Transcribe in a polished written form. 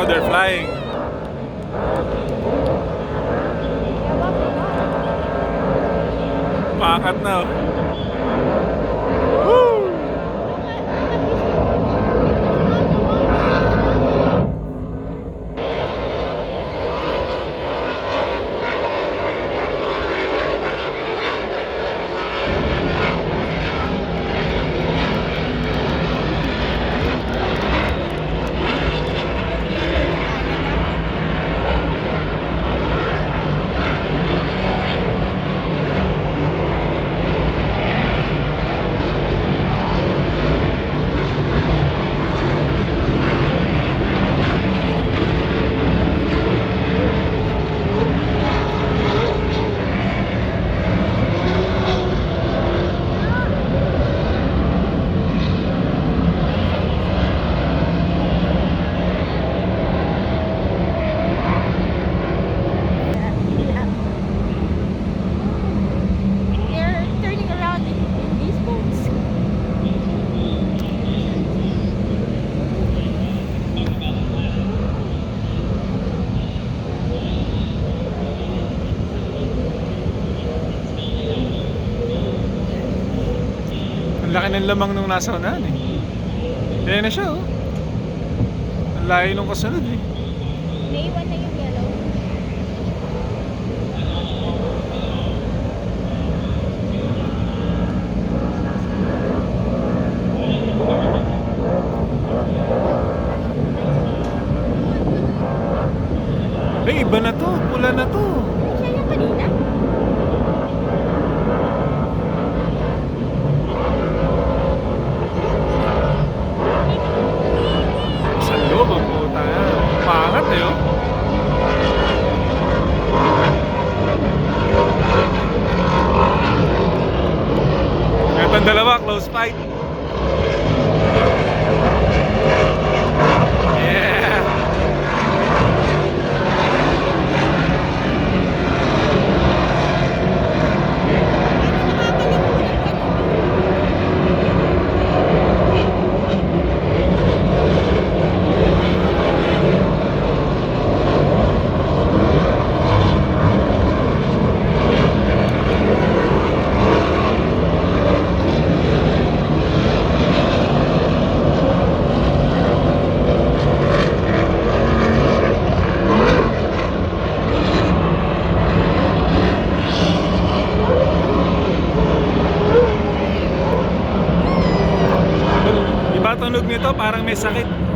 they're flying. Pakat na. Woo! They're turning around in these boats. Ang laki ng lamang nung nasa unahan eh. Kaya na siya oh. Ang layo nung kasunod eh. Naiwan na yung yellow. Ay, iba na to. Pula na to. Siya yung kanina? Sa loob ang puta yan. Pangat eh oh. Itong dalawa, close fight. Yeah. Iba tunog nito, parang may sakit.